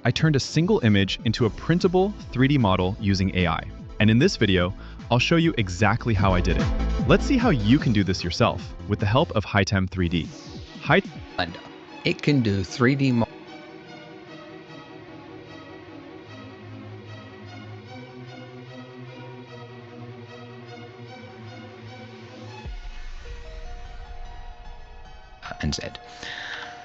I turned a single image into a printable 3D model using AI. And in this video, I'll show you exactly how I did it. Let's see how you can do this yourself with the help of HiTem 3D. Blender. It can do 3D models. And Z.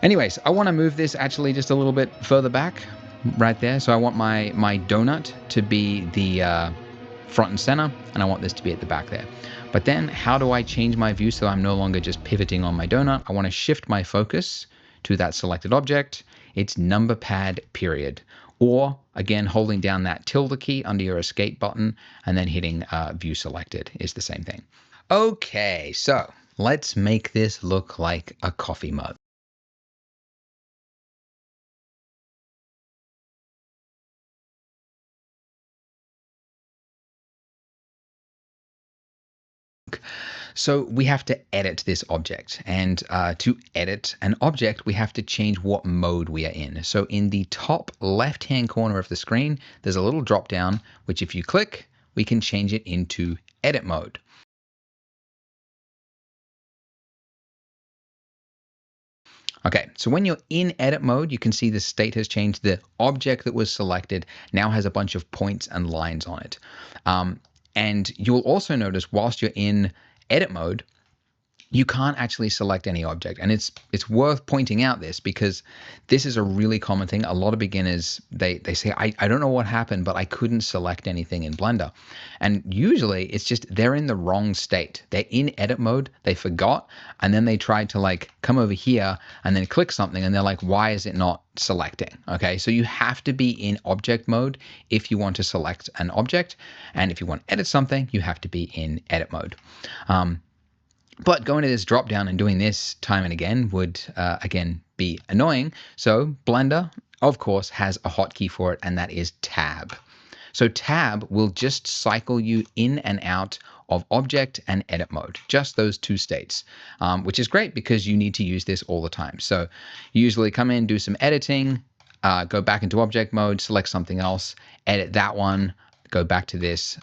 Anyways, I want to move this actually just a little bit further back right there. So I want my donut to be the front and center, and I want this to be at the back there. But then how do I change my view so I'm no longer just pivoting on my donut? I want to shift my focus to that selected object. It's number pad period. Or again, holding down that tilde key under your escape button and then hitting view selected is the same thing. Okay, so let's make this look like a coffee mug. So we have to edit this object, and to edit an object, we have to change what mode we are in. So in the top left-hand corner of the screen, there's a little drop down, which if you click, we can change it into edit mode. Okay, so when you're in edit mode, you can see the state has changed. The object that was selected now has a bunch of points and lines on it. And you'll also notice whilst you're in edit mode, you can't actually select any object. And it's worth pointing out this because this is a really common thing. A lot of beginners, they say, I don't know what happened, but I couldn't select anything in Blender. And usually it's just they're in the wrong state. They're in edit mode, they forgot, and then they tried to like come over here and then click something and they're like, why is it not selecting? Okay, so you have to be in object mode if you want to select an object. And if you want to edit something, you have to be in edit mode. But going to this drop down and doing this time and again would, again, be annoying. So Blender, of course, has a hotkey for it, and that is Tab. So Tab will just cycle you in and out of object and edit mode, just those two states, which is great because you need to use this all the time. So you usually come in, do some editing, go back into object mode, select something else, edit that one, go back to this.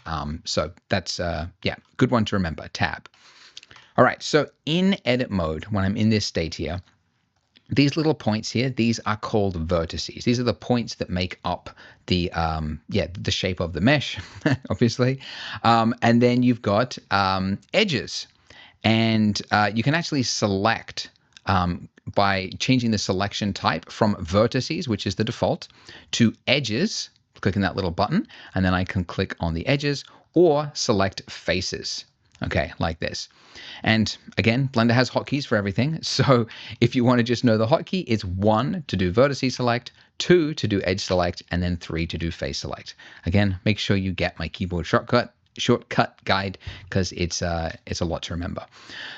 So that's, yeah, good one to remember, Tab. All right, so in edit mode, when I'm in this state here, these little points here, these are called vertices. These are the points that make up the the shape of the mesh, obviously. And then you've got edges. And you can actually select by changing the selection type from vertices, which is the default, to edges, clicking that little button, and then I can click on the edges or select faces. Okay, like this. And again, Blender has hotkeys for everything. So if you want to just know the hotkey, it's 1 to do vertices select, 2 to do edge select, and then 3 to do face select. Again, make sure you get my keyboard shortcut guide because it's a lot to remember.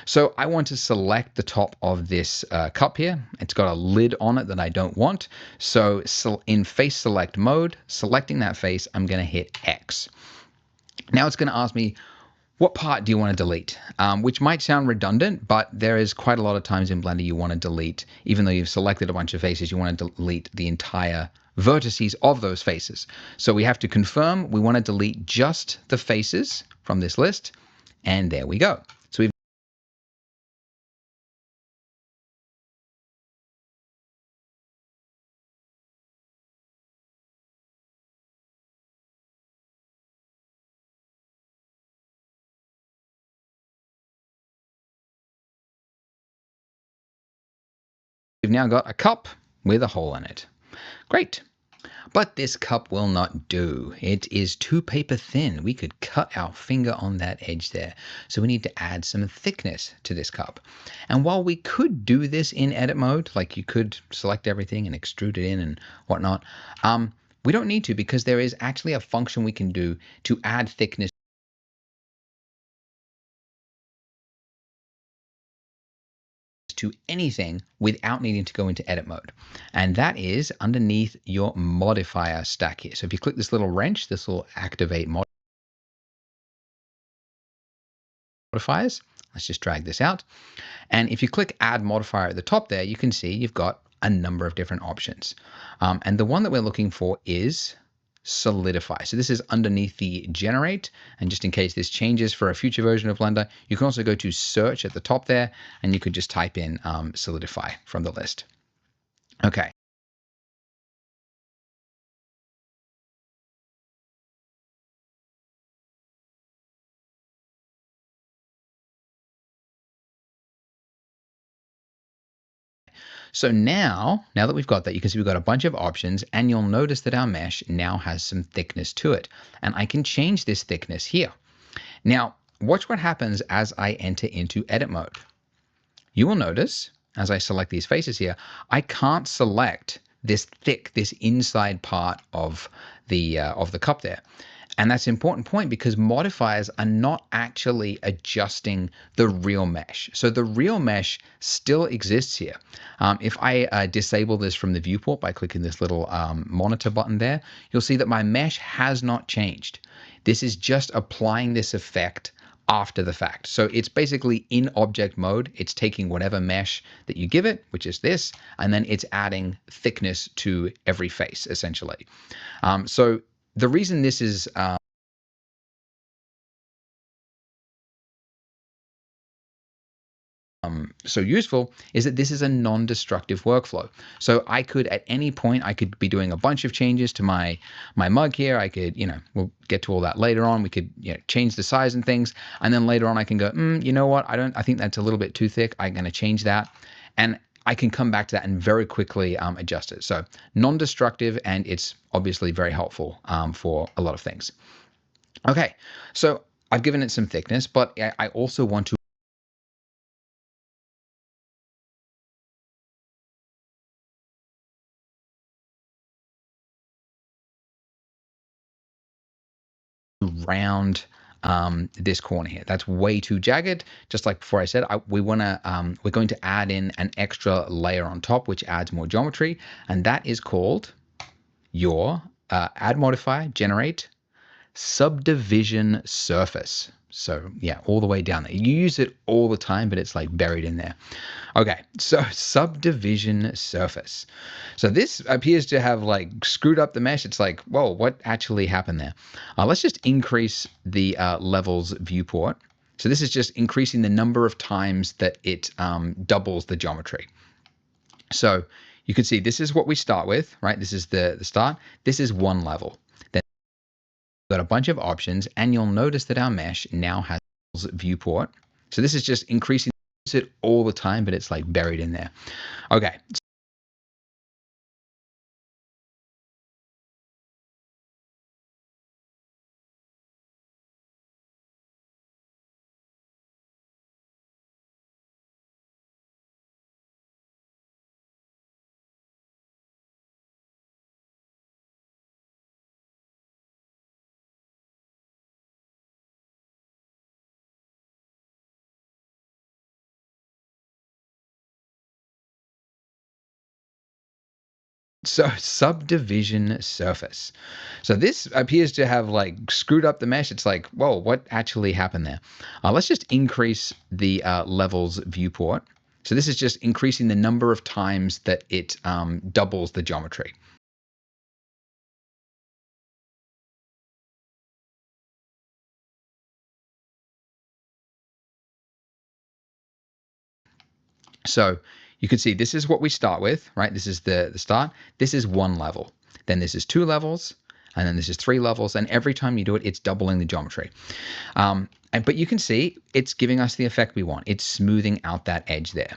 So I want to select the top of this cup here. It's got a lid on it that I don't want. So in face select mode, selecting that face, I'm going to hit X. Now it's going to ask me, what part do you want to delete? Which might sound redundant, but there is quite a lot of times in Blender you want to delete, even though you've selected a bunch of faces, you want to delete the entire vertices of those faces. So we have to confirm we want to delete just the faces from this list, and there we go. So we've now got a cup with a hole in it. Great. But this cup will not do. It is too paper thin. We could cut our finger on that edge there. So we need to add some thickness to this cup. And while we could do this in edit mode, like you could select everything and extrude it in and whatnot, we don't need to because there is actually a function we can do to add thickness to anything without needing to go into edit mode. And that is underneath your modifier stack here. So if you click this little wrench, this will activate modifiers. Let's just drag this out. And if you click add modifier at the top there, you can see you've got a number of different options. And the one that we're looking for is solidify. So this is underneath the generate. And just in case this changes for a future version of Blender, you can also go to search at the top there, and you could just type in solidify from the list. Okay. So now that we've got that, you can see we've got a bunch of options, and you'll notice that our mesh now has some thickness to it. And I can change this thickness here. Now, watch what happens as I enter into edit mode. You will notice, as I select these faces here, I can't select this inside part of the cup there. And that's an important point because modifiers are not actually adjusting the real mesh. So the real mesh still exists here. If I disable this from the viewport by clicking this little monitor button there, you'll see that my mesh has not changed. This is just applying this effect after the fact. So it's basically in object mode. It's taking whatever mesh that you give it, which is this, and then it's adding thickness to every face, essentially. So the reason this is so useful is that this is a non-destructive workflow. So I could, at any point, I could be doing a bunch of changes to my mug here. I could, we'll get to all that later on. We could, change the size and things. And then later on I can go, you know what? I think that's a little bit too thick. I'm going to change that. And I can come back to that and very quickly adjust it. So non-destructive, and it's obviously very helpful for a lot of things. Okay, so I've given it some thickness, but I also want to round this corner here. That's way too jagged. Just like before I said, we're going to add in an extra layer on top, which adds more geometry, and that is called your add modifier, generate subdivision surface. So yeah, all the way down there. You use it all the time, but it's like buried in there. Okay, so subdivision surface. So this appears to have like screwed up the mesh. It's like, whoa, what actually happened there? Let's just increase the levels viewport. So this is just increasing the number of times that it doubles the geometry. So you can see this is what we start with, right? This is the start. This is one level. Then we've got a bunch of options, and you'll notice that our mesh now has viewport. So this is just increasing it all the time, but it's like buried in there. Okay. So subdivision surface. So this appears to have like screwed up the mesh. It's like, whoa, what actually happened there? Let's just increase the levels viewport. So this is just increasing the number of times that it doubles the geometry. So you can see this is what we start with, right? This is the start. This is one level. Then this is two levels. And then this is three levels. And every time you do it, it's doubling the geometry. But you can see it's giving us the effect we want. It's smoothing out that edge there.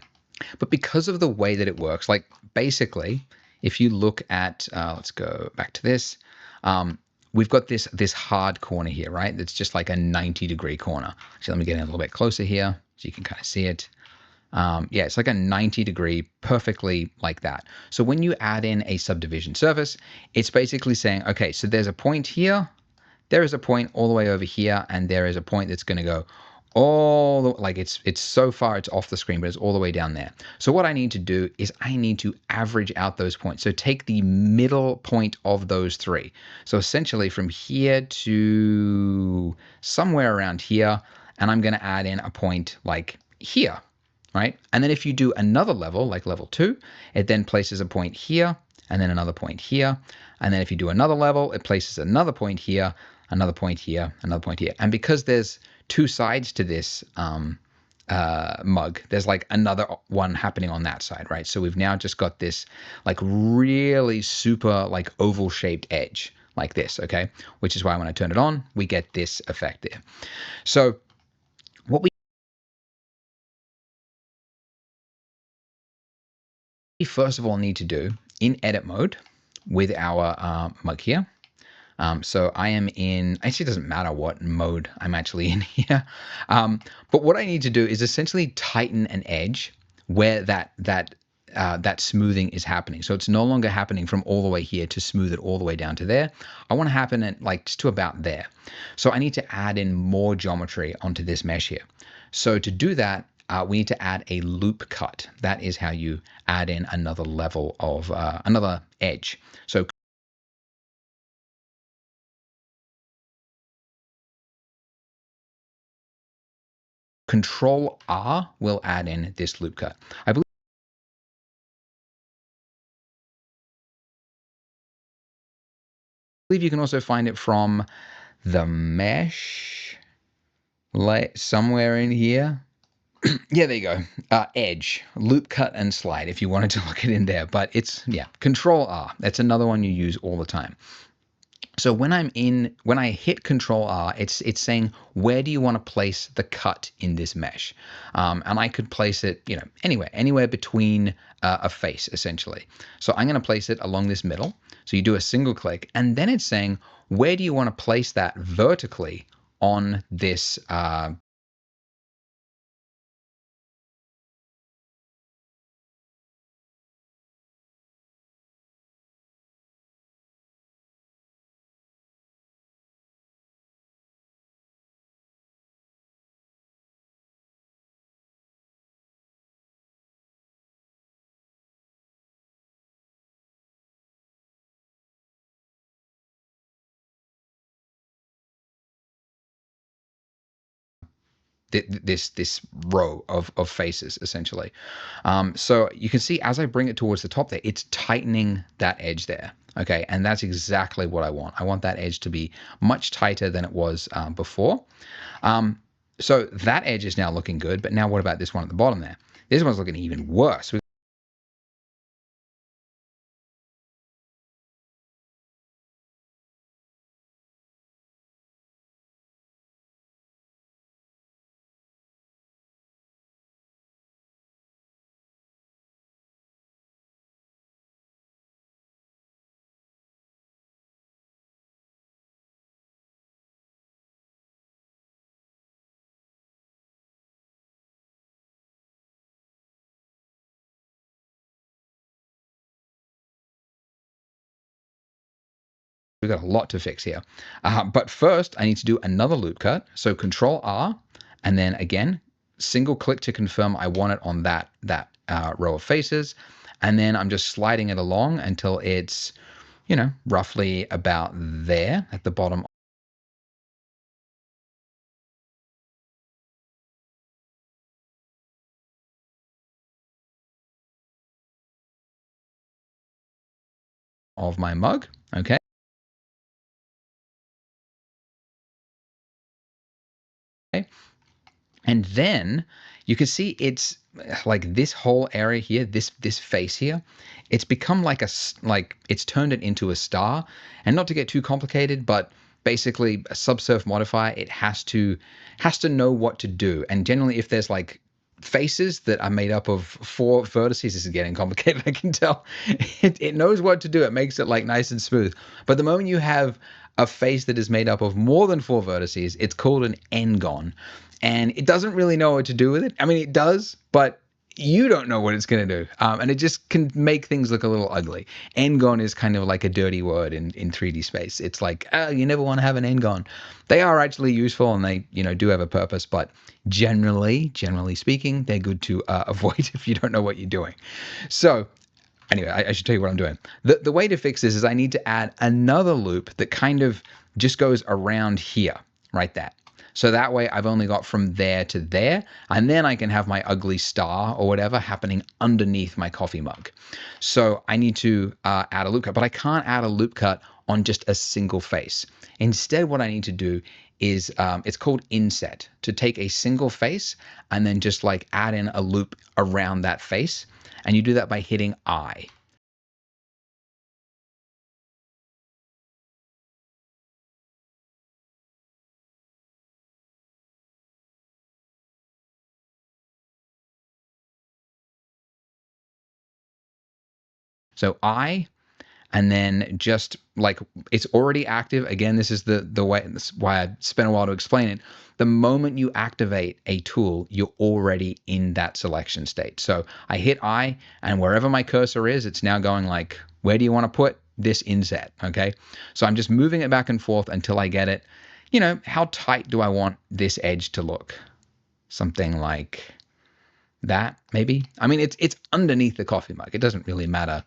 But because of the way that it works, like basically, if you look at, let's go back to this. We've got this hard corner here, right? That's just like a 90-degree corner. So let me get in a little bit closer here so you can kind of see it. Yeah, it's like a 90-degree, perfectly like that. So when you add in a subdivision surface, it's basically saying, okay, so there's a point here, there is a point all the way over here, and there is a point that's going to go all the, like it's so far it's off the screen, but it's all the way down there. So what I need to do is I need to average out those points. So take the middle point of those three. So essentially from here to somewhere around here, and I'm going to add in a point like here. right? And then if you do another level, like level 2, it then places a point here, and then another point here. And then if you do another level, it places another point here, another point here, another point here. And because there's two sides to this mug, there's like another one happening on that side, right? So we've now just got this like really super like oval shaped edge like this, okay? Which is why when I turn it on, we get this effect there. So what we first of all need to do in edit mode with our mug here. So I am in, actually it doesn't matter what mode I'm actually in here. But what I need to do is essentially tighten an edge where that smoothing is happening. So it's no longer happening from all the way here to smooth it all the way down to there. I want to happen at like just to about there. So I need to add in more geometry onto this mesh here. So to do that, we need to add a loop cut. That is how you add in another level of another edge. So Control R will add in this loop cut. I believe you can also find it from the mesh, like somewhere in here. Yeah, there you go. Edge, loop cut and slide if you wanted to look it in there. But it's, yeah, Control R. That's another one you use all the time. So when I hit Control R, it's saying, where do you want to place the cut in this mesh? And I could place it, anywhere between a face, essentially. So I'm going to place it along this middle. So you do a single click, and then it's saying, where do you want to place that vertically on this this row of faces, essentially. So you can see as I bring it towards the top there, it's tightening that edge there. Okay, and that's exactly what I want. I want that edge to be much tighter than it was before. So that edge is now looking good, but now what about this one at the bottom there? This one's looking even worse. We've got a lot to fix here. But first, I need to do another loop cut. So Control R, and then again, single click to confirm I want it on that row of faces. And then I'm just sliding it along until it's, roughly about there at the bottom of my mug. Okay. And then you can see it's like this whole area here, this face here, it's become like it's turned it into a star. And not to get too complicated, but basically a subsurf modifier, it has to know what to do. And generally, if there's like faces that are made up of 4 vertices, this is getting complicated, I can tell. It knows what to do. It makes it like nice and smooth. But the moment you have a face that is made up of more than 4 vertices, it's called an n-gon. And it doesn't really know what to do with it. I mean, it does, but you don't know what it's going to do. And it just can make things look a little ugly. N-gon is kind of like a dirty word in 3D space. It's like, oh, you never want to have an n-gon. They are actually useful and they, do have a purpose, but generally speaking, they're good to avoid if you don't know what you're doing. So anyway, I should tell you what I'm doing. The way to fix this is I need to add another loop that kind of just goes around here, right there. So that way I've only got from there to there, and then I can have my ugly star or whatever happening underneath my coffee mug. So I need to add a loop cut, but I can't add a loop cut on just a single face. Instead, what I need to do is it's called inset, to take a single face and then just like add in a loop around that face. And you do that by hitting I. So I, and then just like it's already active. Again, this is the way, this is why I spent a while to explain it. The moment you activate a tool, you're already in that selection state. So I hit I, and wherever my cursor is, it's now going like, where do you want to put this inset? Okay. So I'm just moving it back and forth until I get it. How tight do I want this edge to look? Something like that, maybe. I mean, it's underneath the coffee mug. It doesn't really matter.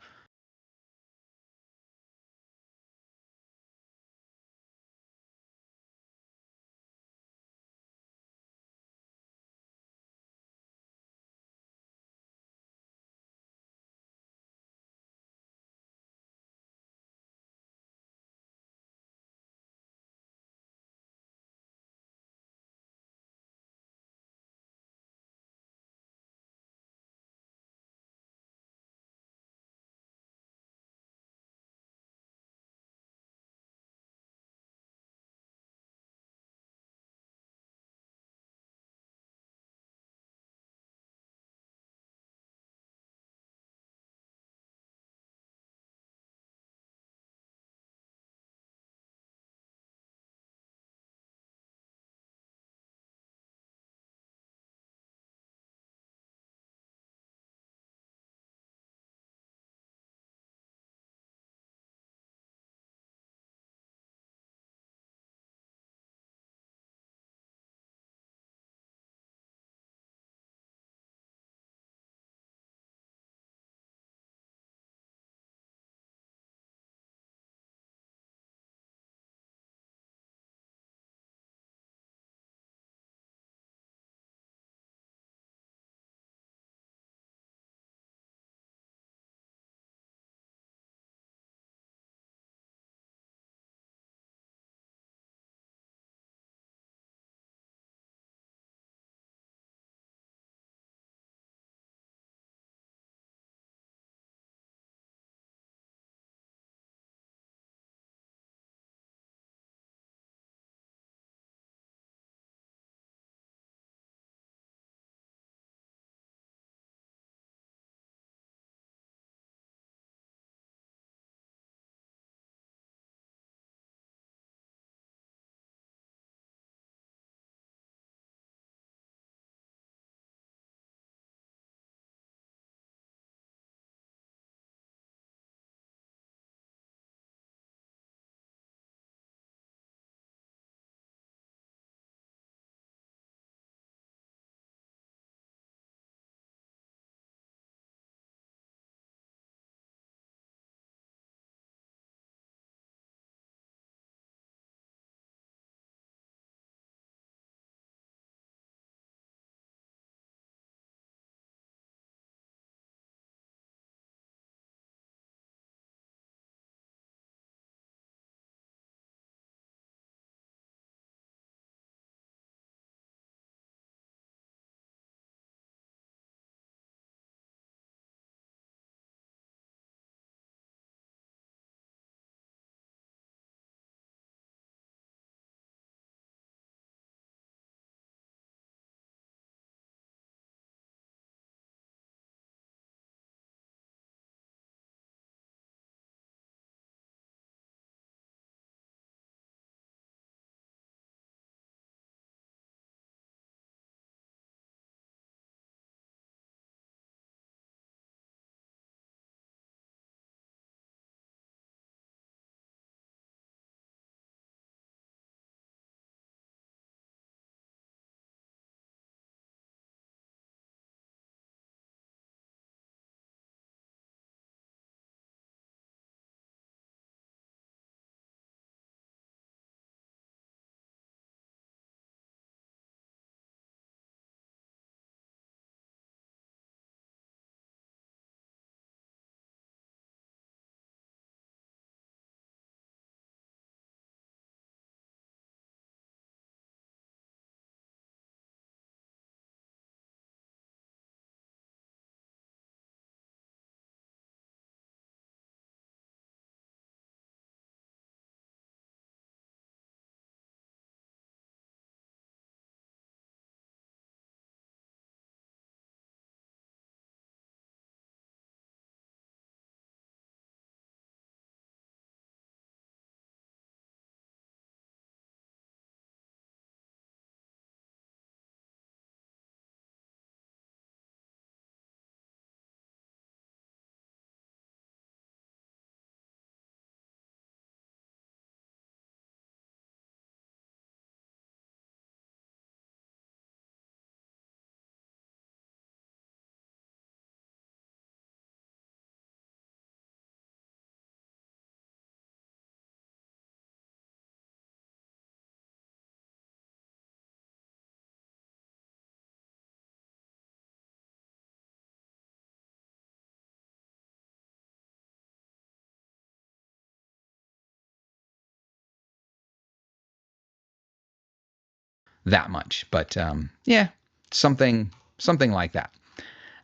that much, but yeah, something like that.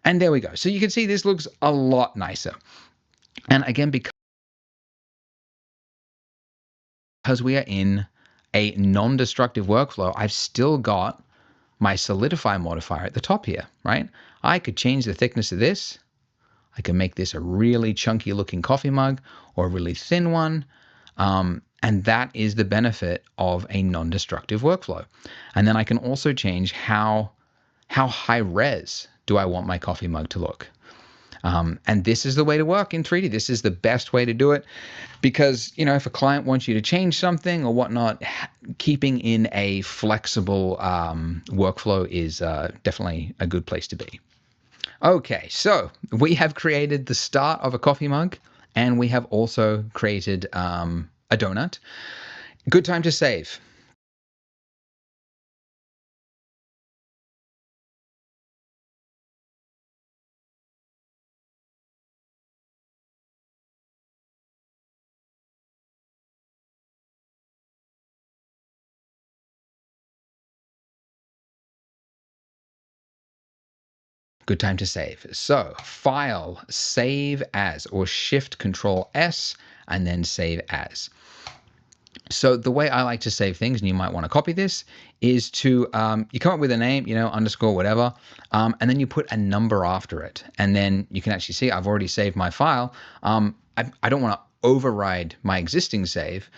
And there we go. So you can see this looks a lot nicer. And again, because we are in a non-destructive workflow, I've still got my solidify modifier at the top here, right? I could change the thickness of this. I can make this a really chunky looking coffee mug or a really thin one. And that is the benefit of a non-destructive workflow. And then I can also change how high res do I want my coffee mug to look. And this is the way to work in 3D. This is the best way to do it because, if a client wants you to change something or whatnot, keeping in a flexible workflow is definitely a good place to be. Okay, so we have created the start of a coffee mug and we have also created a donut. Good time to save. Good time to save. So File, Save As, or Shift Control S, and then Save As. So the way I like to save things, and you might want to copy this, is to you come up with a name, underscore whatever, and then you put a number after it, and then you can actually see I've already saved my file. I don't want to override my existing save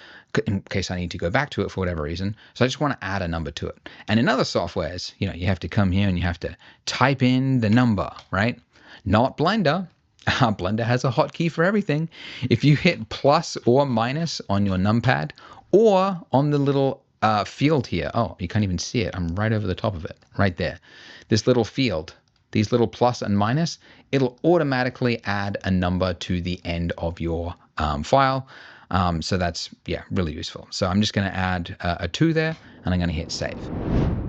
in case I need to go back to it for whatever reason. So I just want to add a number to it. And in other softwares, you have to come here and you have to type in the number, right? Not Blender. Blender has a hotkey for everything. If you hit plus or minus on your numpad or on the little field here, oh, you can't even see it. I'm right over the top of it, right there. This little field, these little plus and minus, it'll automatically add a number to the end of your file. So that's, really useful. So I'm just going to add a 2 there, and I'm going to hit save.